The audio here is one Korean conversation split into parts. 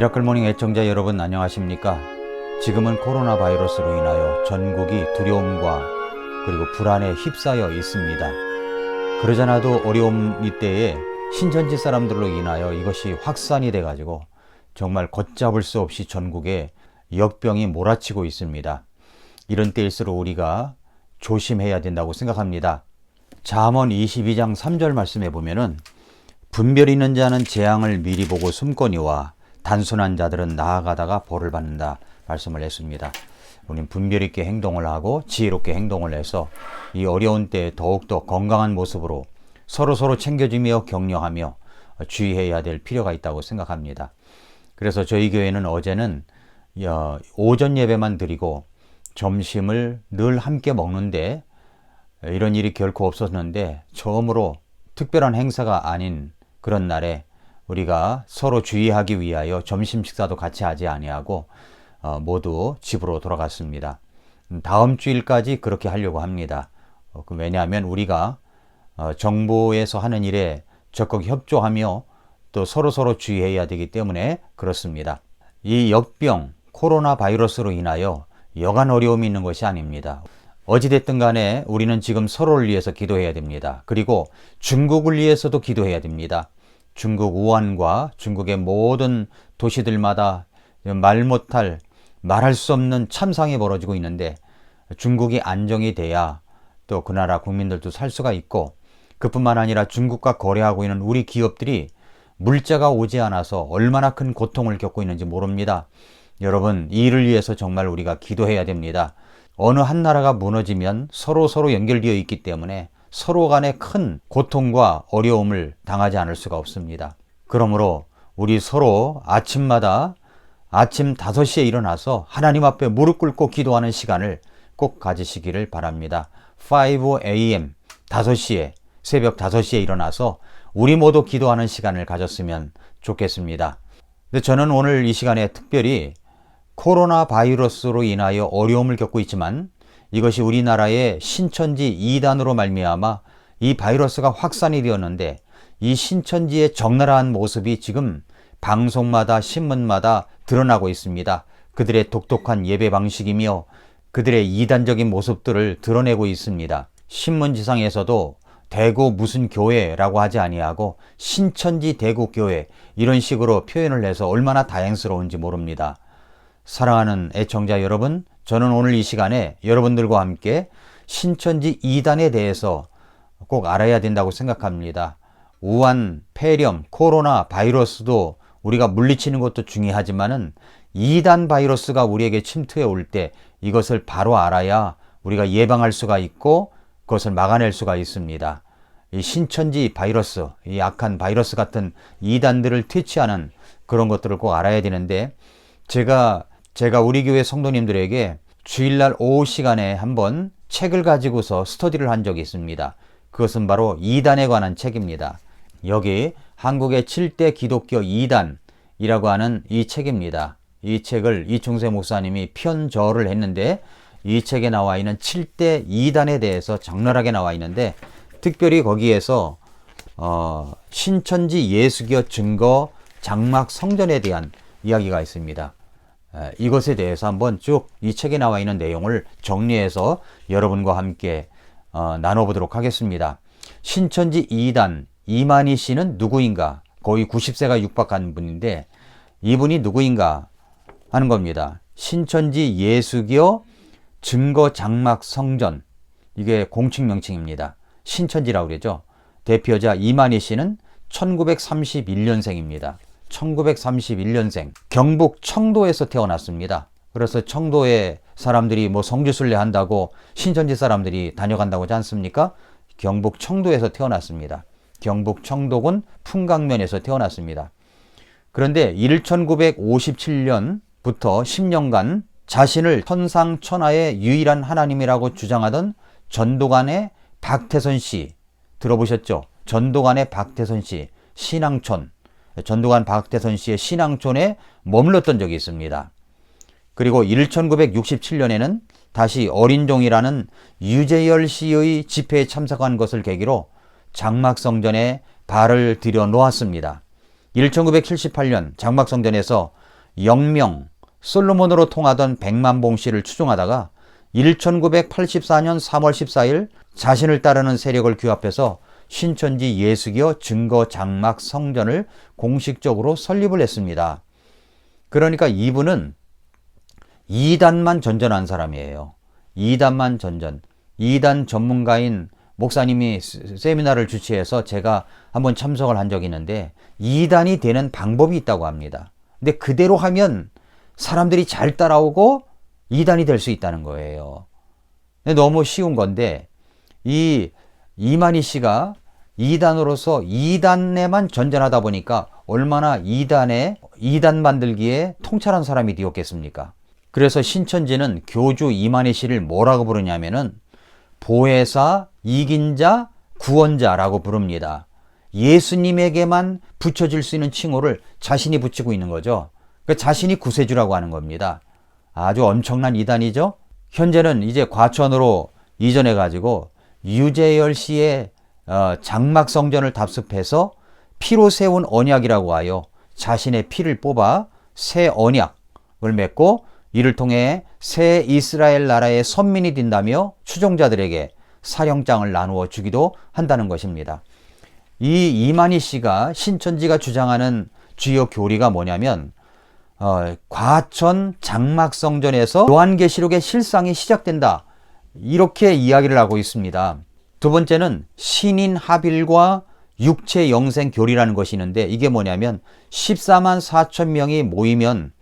미라클 모닝 애청자 여러분 안녕하십니까? 지금은 코로나 바이러스로 인하여 전국이 두려움과 그리고 불안에 휩싸여 있습니다. 그러잖아도 어려움 이때에 신천지 사람들로 인하여 이것이 확산이 돼가지고 정말 걷잡을 수 없이 전국에 역병이 몰아치고 있습니다. 이런 때일수록 우리가 조심해야 된다고 생각합니다. 잠언 22장 3절 말씀에 보면은 분별 있는 자는 재앙을 미리 보고 숨거니와 단순한 자들은 나아가다가 벌을 받는다 말씀을 했습니다. 우리는 분별 있게 행동을 하고 지혜롭게 행동을 해서 이 어려운 때에 더욱더 건강한 모습으로 서로 챙겨주며 격려하며 주의해야 될 필요가 있다고 생각합니다. 그래서 저희 교회는 어제는 오전 예배만 드리고 점심을 늘 함께 먹는데 이런 일이 결코 없었는데 처음으로 특별한 행사가 아닌 그런 날에 우리가 서로 주의하기 위하여 점심 식사도 같이 하지 아니하고 모두 집으로 돌아갔습니다. 다음 주일까지 그렇게 하려고 합니다. 왜냐하면 우리가 정부에서 하는 일에 적극 협조하며 또 서로 주의해야 되기 때문에 그렇습니다. 이 역병 코로나 바이러스로 인하여 여간 어려움이 있는 것이 아닙니다. 어찌됐든 간에 우리는 지금 서로를 위해서 기도해야 됩니다. 그리고 중국을 위해서도 기도해야 됩니다. 중국 우한과 중국의 모든 도시들마다 말할 수 없는 참상이 벌어지고 있는데 중국이 안정이 돼야 또 그 나라 국민들도 살 수가 있고 그뿐만 아니라 중국과 거래하고 있는 우리 기업들이 물자가 오지 않아서 얼마나 큰 고통을 겪고 있는지 모릅니다. 여러분, 이 일을 위해서 정말 우리가 기도해야 됩니다. 어느 한 나라가 무너지면 서로 연결되어 있기 때문에 서로 간에 큰 고통과 어려움을 당하지 않을 수가 없습니다. 그러므로 우리 서로 아침마다 아침 5시에 일어나서 하나님 앞에 무릎 꿇고 기도하는 시간을 꼭 가지시기를 바랍니다. 5 a.m. 5시에 새벽 5시에 일어나서 우리 모두 기도하는 시간을 가졌으면 좋겠습니다. 근데 저는 오늘 이 시간에 특별히 코로나 바이러스로 인하여 어려움을 겪고 있지만 이것이 우리나라의 신천지 이단으로 말미암아 이 바이러스가 확산이 되었는데 이 신천지의 적나라한 모습이 지금 방송마다 신문마다 드러나고 있습니다. 그들의 독특한 예배 방식이며 그들의 이단적인 모습들을 드러내고 있습니다. 신문지상에서도 대구 무슨 교회라고 하지 아니하고 신천지 대구교회 이런 식으로 표현을 해서 얼마나 다행스러운지 모릅니다. 사랑하는 애청자 여러분, 저는 오늘 이 시간에 여러분들과 함께 신천지 이단에 대해서 꼭 알아야 된다고 생각합니다. 우한, 폐렴, 코로나 바이러스도 우리가 물리치는 것도 중요하지만은 이단 바이러스가 우리에게 침투해 올 때 이것을 바로 알아야 우리가 예방할 수가 있고 그것을 막아낼 수가 있습니다. 이 신천지 바이러스, 이 악한 바이러스 같은 이단들을 퇴치하는 그런 것들을 꼭 알아야 되는데 제가 우리 교회 성도님들에게 주일날 오후 시간에 한번 책을 가지고서 스터디를 한 적이 있습니다. 그것은 바로 이단에 관한 책입니다. 여기 한국의 7대 기독교 이단이라고 하는 이 책입니다. 이 책을 이충세 목사님이 편저를 했는데 이 책에 나와 있는 7대 이단에 대해서 적나라하게 나와 있는데 특별히 거기에서 신천지 예수교 증거 장막 성전에 대한 이야기가 있습니다. 이것에 대해서 한번 쭉 이 책에 나와 있는 내용을 정리해서 여러분과 함께 나눠보도록 하겠습니다. 신천지 2단 이만희 씨는 누구인가? 거의 90세가 육박한 분인데 이분이 누구인가 하는 겁니다. 신천지 예수교 증거 장막 성전, 이게 공식 명칭입니다. 신천지라고 그러죠. 대표자 이만희 씨는 1931년생입니다. 1931년생 경북 청도에서 태어났습니다. 그래서 청도에 사람들이 성지순례 한다고 신천지 사람들이 다녀간다고 하지 않습니까? 경북 청도에서 태어났습니다. 경북 청도군 풍강면에서 태어났습니다. 그런데 1957년부터 10년간 자신을 천상천하의 유일한 하나님이라고 주장하던 전도관의 박태선 씨 들어보셨죠? 전도관의 박태선 씨 신앙촌, 전도관 박태선 씨의 신앙촌에 머물렀던 적이 있습니다. 그리고 1967년에는 다시 어린종이라는 유재열 씨의 집회에 참석한 것을 계기로 장막성전에 발을 들여 놓았습니다. 1978년 장막성전에서 영명, 솔로몬으로 통하던 백만봉 씨를 추종하다가 1984년 3월 14일 자신을 따르는 세력을 규합해서 신천지 예수교 증거 장막 성전을 공식적으로 설립을 했습니다. 그러니까 이분은 이단만 전전한 사람이에요. 이단만 전전. 이단 전문가인 목사님이 세미나를 주최해서 제가 한번 참석을 한 적이 있는데 이단이 되는 방법이 있다고 합니다. 근데 그대로 하면 사람들이 잘 따라오고 이단이 될 수 있다는 거예요. 근데 너무 쉬운 건데 이 이만희 씨가 이단으로서 이단에만 전전하다 보니까 얼마나 이단 만들기에 통찰한 사람이 되었겠습니까? 그래서 신천지는 교주 이만희 씨를 뭐라고 부르냐면은 보혜사, 이긴 자, 구원자라고 부릅니다. 예수님에게만 붙여줄 수 있는 칭호를 자신이 붙이고 있는 거죠. 그러니까 자신이 구세주라고 하는 겁니다. 아주 엄청난 이단이죠. 현재는 이제 과천으로 이전해 가지고 유재열 씨의 장막 성전을 답습해서 피로 세운 언약이라고 하여 자신의 피를 뽑아 새 언약을 맺고 이를 통해 새 이스라엘 나라의 선민이 된다며 추종자들에게 사형장을 나누어 주기도 한다는 것입니다. 이 이만희 씨가 신천지가 주장하는 주요 교리가 뭐냐면 과천 장막성전에서 요한계시록의 실상이 시작된다. 이렇게 이야기를 하고 있습니다. 두 번째는 신인 합일과 육체 영생 교리라는 것이 있는데 이게 뭐냐면 14만 4천 명이 모이면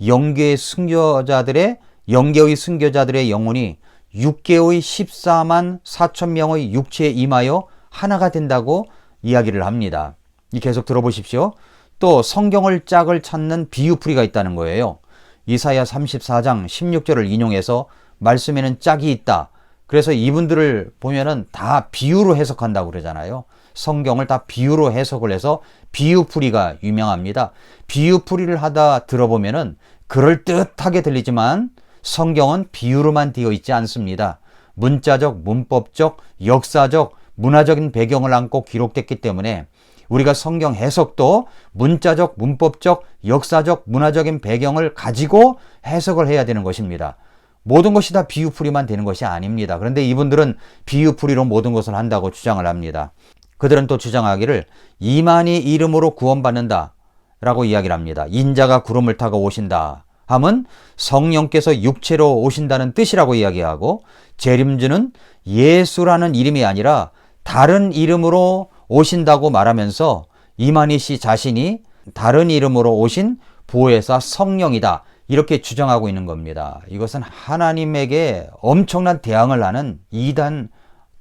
영계의 순교자들의 영혼이 6개의 14만 4천 명의 육체에 임하여 하나가 된다고 이야기를 합니다. 계속 들어보십시오. 또 성경을 짝을 찾는 비유풀이가 있다는 거예요. 이사야 34장 16절을 인용해서 말씀에는 짝이 있다. 그래서 이분들을 보면은 다 비유로 해석한다고 그러잖아요. 성경을 다 비유로 해석을 해서 비유풀이가 유명합니다. 비유풀이를 하다 들어보면은 그럴듯하게 들리지만 성경은 비유로만 되어 있지 않습니다. 문자적, 문법적, 역사적, 문화적인 배경을 안고 기록됐기 때문에 우리가 성경 해석도 문자적, 문법적, 역사적, 문화적인 배경을 가지고 해석을 해야 되는 것입니다. 모든 것이 다 비유풀이만 되는 것이 아닙니다. 그런데 이분들은 비유풀이로 모든 것을 한다고 주장을 합니다. 그들은 또 주장하기를 이만희 이름으로 구원받는다 라고 이야기를 합니다. 인자가 구름을 타고 오신다 함은 성령께서 육체로 오신다는 뜻이라고 이야기하고 재림주는 예수라는 이름이 아니라 다른 이름으로 오신다고 말하면서 이만희 씨 자신이 다른 이름으로 오신 보혜사 성령이다 이렇게 주장하고 있는 겁니다. 이것은 하나님에게 엄청난 대항을 하는 이단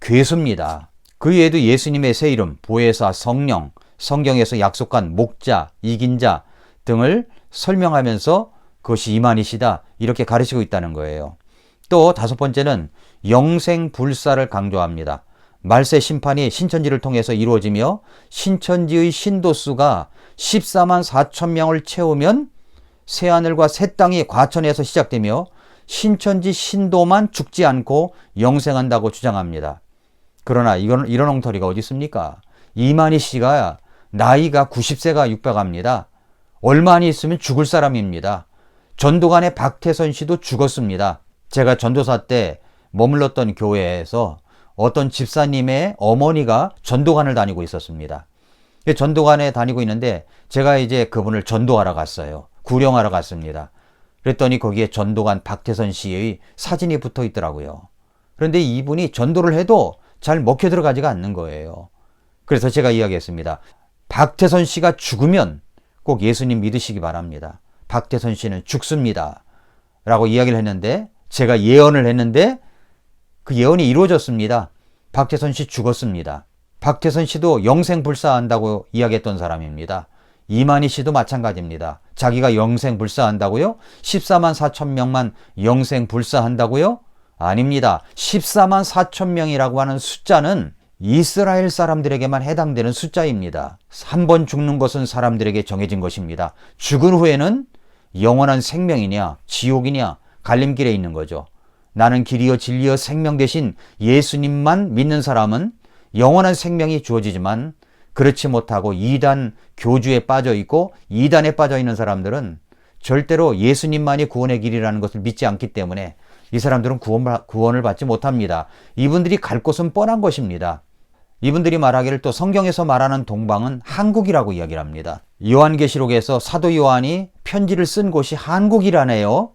괴수입니다. 그 외에도 예수님의 새 이름 보혜사 성령, 성경에서 약속한 목자, 이긴 자 등을 설명하면서 그것이 이만희시다 이렇게 가르치고 있다는 거예요. 또 다섯 번째는 영생불사를 강조합니다. 말세 심판이 신천지를 통해서 이루어지며 신천지의 신도수가 14만 4천 명을 채우면 새하늘과 새 땅이 과천에서 시작되며 신천지 신도만 죽지 않고 영생한다고 주장합니다. 그러나 이런 엉터리가 어디 있습니까? 이만희 씨가 나이가 90세가 육박합니다. 얼마 안 있으면 죽을 사람입니다. 전도관의 박태선 씨도 죽었습니다. 제가 전도사 때 머물렀던 교회에서 어떤 집사님의 어머니가 전도관을 다니고 있었습니다. 전도관에 다니고 있는데 제가 이제 그분을 전도하러 갔어요. 구령하러 갔습니다. 그랬더니 거기에 전도관 박태선 씨의 사진이 붙어 있더라고요. 그런데 이분이 전도를 해도 잘 먹혀 들어가지가 않는 거예요. 그래서 제가 이야기했습니다. 박태선 씨가 죽으면 꼭 예수님 믿으시기 바랍니다. 박태선 씨는 죽습니다. 라고 이야기를 했는데 제가 예언을 했는데 그 예언이 이루어졌습니다. 박태선 씨 죽었습니다. 박태선 씨도 영생불사한다고 이야기했던 사람입니다. 이만희 씨도 마찬가지입니다. 자기가 영생불사한다고요? 14만 4천 명만 영생불사한다고요? 아닙니다. 14만 4천 명이라고 하는 숫자는 이스라엘 사람들에게만 해당되는 숫자입니다. 한 번 죽는 것은 사람들에게 정해진 것입니다. 죽은 후에는 영원한 생명이냐 지옥이냐 갈림길에 있는 거죠. 나는 길이요 진리요 생명 대신 예수님만 믿는 사람은 영원한 생명이 주어지지만 그렇지 못하고 이단 교주에 빠져 있고 이단에 빠져 있는 사람들은 절대로 예수님만이 구원의 길이라는 것을 믿지 않기 때문에 이 사람들은 구원을 받지 못합니다. 이분들이 갈 곳은 뻔한 것입니다. 이분들이 말하기를 또 성경에서 말하는 동방은 한국이라고 이야기를 합니다. 요한계시록에서 사도 요한이 편지를 쓴 곳이 한국이라네요.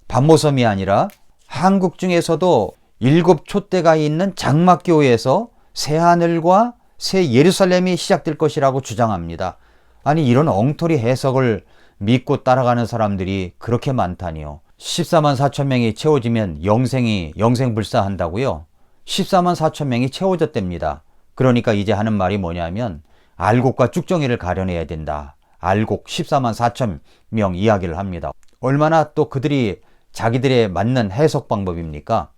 반모섬이 아니라. 한국 중에서도 7촛대가 있는 장막교회에서 새하늘과 새 예루살렘이 시작될 것이라고 주장합니다. 아니, 이런 엉터리 해석을 믿고 따라가는 사람들이 그렇게 많다니요. 14만 4천 명이 채워지면 영생불사한다고요? 14만 4천 명이 채워졌답니다. 그러니까 이제 하는 말이 뭐냐면 알곡과 쭉정이를 가려내야 된다. 알곡 14만 4천 명 이야기를 합니다. 얼마나 또 그들이 자기들의 맞는 해석 방법입니까?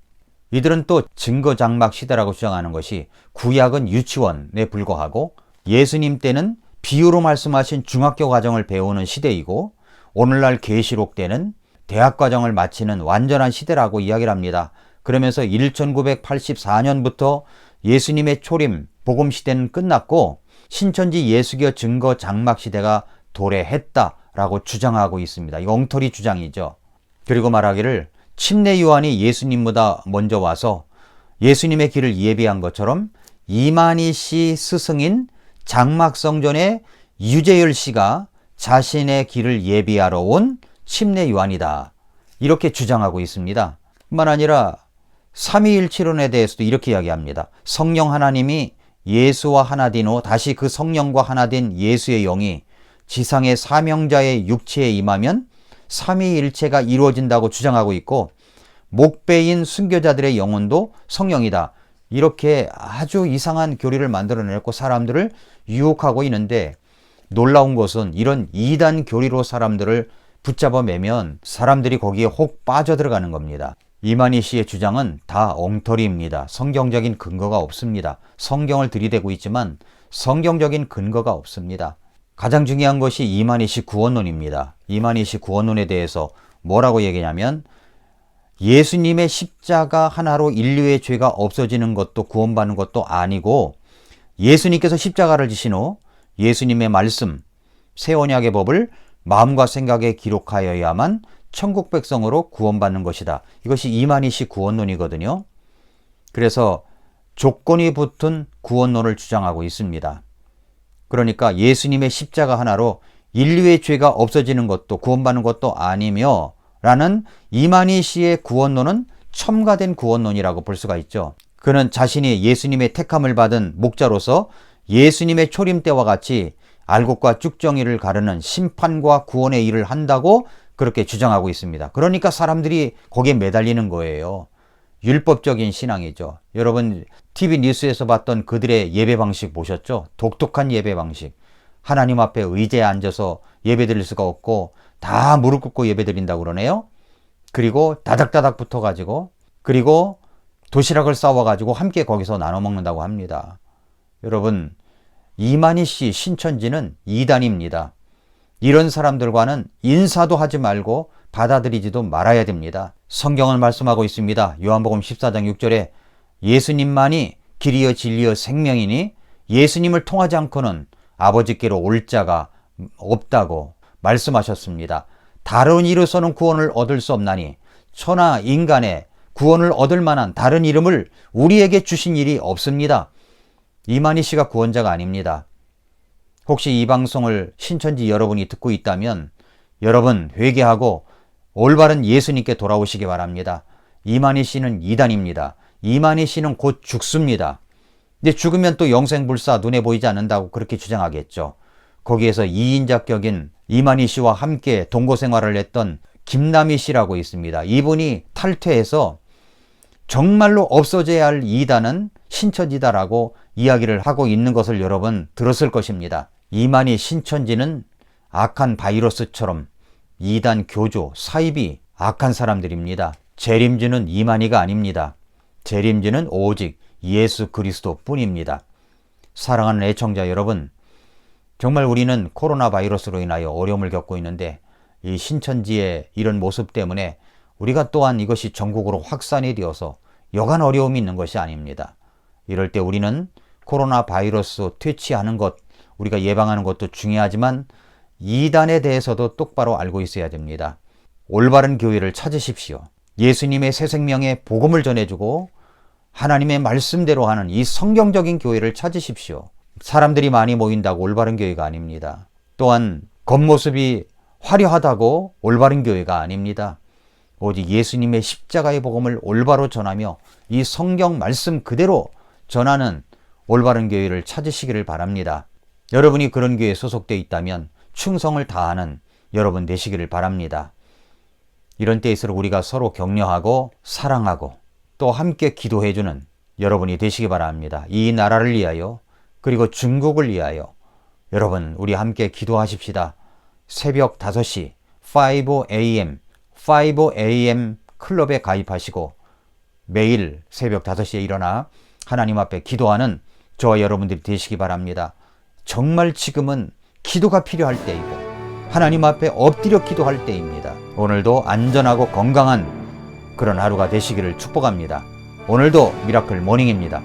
이들은 또 증거장막 시대라고 주장하는 것이 구약은 유치원에 불과하고 예수님 때는 비유로 말씀하신 중학교 과정을 배우는 시대이고 오늘날 계시록 때는 대학 과정을 마치는 완전한 시대라고 이야기를 합니다. 그러면서 1984년부터 예수님의 초림, 복음 시대는 끝났고 신천지 예수교 증거 장막 시대가 도래했다라고 주장하고 있습니다. 이거 엉터리 주장이죠. 그리고 말하기를 침례 요한이 예수님보다 먼저 와서 예수님의 길을 예비한 것처럼 이만희 씨 스승인 장막성전의 유재열 씨가 자신의 길을 예비하러 온 침례 요한이다. 이렇게 주장하고 있습니다. 뿐만 아니라 삼위일체론에 대해서도 이렇게 이야기합니다. 성령 하나님이 예수와 하나 된 후 다시 그 성령과 하나 된 예수의 영이 지상의 사명자의 육체에 임하면 삼위일체가 이루어진다고 주장하고 있고 목배인 순교자들의 영혼도 성령이다. 이렇게 아주 이상한 교리를 만들어내고 사람들을 유혹하고 있는데 놀라운 것은 이런 이단 교리로 사람들을 붙잡아 매면 사람들이 거기에 혹 빠져들어가는 겁니다. 이만희 씨의 주장은 다 엉터리입니다. 성경적인 근거가 없습니다. 성경을 들이대고 있지만 성경적인 근거가 없습니다. 가장 중요한 것이 이만희 씨 구원론입니다. 이만희 씨 구원론에 대해서 뭐라고 얘기냐면 예수님의 십자가 하나로 인류의 죄가 없어지는 것도 구원받는 것도 아니고 예수님께서 십자가를 지신 후 예수님의 말씀, 새 언약의 법을 마음과 생각에 기록하여야만 천국 백성으로 구원받는 것이다. 이것이 이만희 씨 구원론이거든요. 그래서 조건이 붙은 구원론을 주장하고 있습니다. 그러니까 예수님의 십자가 하나로 인류의 죄가 없어지는 것도 구원받는 것도 아니며 라는 이만희 씨의 구원론은 첨가된 구원론이라고 볼 수가 있죠. 그는 자신이 예수님의 택함을 받은 목자로서 예수님의 초림 때와 같이 알곡과 쭉정이를 가르는 심판과 구원의 일을 한다고 그렇게 주장하고 있습니다. 그러니까 사람들이 거기에 매달리는 거예요. 율법적인 신앙이죠. 여러분 TV 뉴스에서 봤던 그들의 예배 방식 보셨죠? 독특한 예배 방식. 하나님 앞에 의자에 앉아서 예배 드릴 수가 없고 다 무릎 꿇고 예배 드린다고 그러네요. 그리고 다닥다닥 붙어가지고 그리고 도시락을 싸워가지고 함께 거기서 나눠 먹는다고 합니다. 여러분 이만희 씨 신천지는 이단입니다. 이런 사람들과는 인사도 하지 말고 받아들이지도 말아야 됩니다. 성경은 말씀하고 있습니다. 요한복음 14장 6절에 예수님만이 길이여 진리여 생명이니 예수님을 통하지 않고는 아버지께로 올 자가 없다고 말씀하셨습니다. 다른 이로서는 구원을 얻을 수 없나니 천하 인간의 구원을 얻을 만한 다른 이름을 우리에게 주신 일이 없습니다. 이만희 씨가 구원자가 아닙니다. 혹시 이 방송을 신천지 여러분이 듣고 있다면 여러분 회개하고 올바른 예수님께 돌아오시기 바랍니다. 이만희 씨는 이단입니다. 이만희 씨는 곧 죽습니다. 근데 죽으면 또 영생불사 눈에 보이지 않는다고 그렇게 주장하겠죠. 거기에서 2인자격인 이만희 씨와 함께 동거생활을 했던 김남희 씨라고 있습니다. 이분이 탈퇴해서 정말로 없어져야 할 이단은 신천지다라고 이야기를 하고 있는 것을 여러분 들었을 것입니다. 이만희 신천지는 악한 바이러스처럼 이단 교조, 사입이 악한 사람들입니다. 재림주는 이만희가 아닙니다. 재림주는 오직 예수 그리스도 뿐입니다. 사랑하는 애청자 여러분, 정말 우리는 코로나 바이러스로 인하여 어려움을 겪고 있는데 이 신천지의 이런 모습 때문에 우리가 또한 이것이 전국으로 확산이 되어서 여간 어려움이 있는 것이 아닙니다. 이럴 때 우리는 코로나 바이러스 퇴치하는 것, 우리가 예방하는 것도 중요하지만 이단에 대해서도 똑바로 알고 있어야 됩니다. 올바른 교회를 찾으십시오. 예수님의 새 생명의 복음을 전해주고 하나님의 말씀대로 하는 이 성경적인 교회를 찾으십시오. 사람들이 많이 모인다고 올바른 교회가 아닙니다. 또한 겉모습이 화려하다고 올바른 교회가 아닙니다. 오직 예수님의 십자가의 복음을 올바로 전하며 이 성경 말씀 그대로 전하는 올바른 교회를 찾으시기를 바랍니다. 여러분이 그런 교회에 소속되어 있다면 충성을 다하는 여러분 되시기를 바랍니다. 이런 때일수록 우리가 서로 격려하고 사랑하고 또 함께 기도해주는 여러분이 되시기 바랍니다. 이 나라를 위하여 그리고 중국을 위하여 여러분 우리 함께 기도하십시다. 새벽 5시 5am 클럽에 가입하시고 매일 새벽 5시에 일어나 하나님 앞에 기도하는 저와 여러분들이 되시기 바랍니다. 정말 지금은 기도가 필요할 때이고 하나님 앞에 엎드려 기도할 때입니다. 오늘도 안전하고 건강한 그런 하루가 되시기를 축복합니다. 오늘도 미라클 모닝입니다.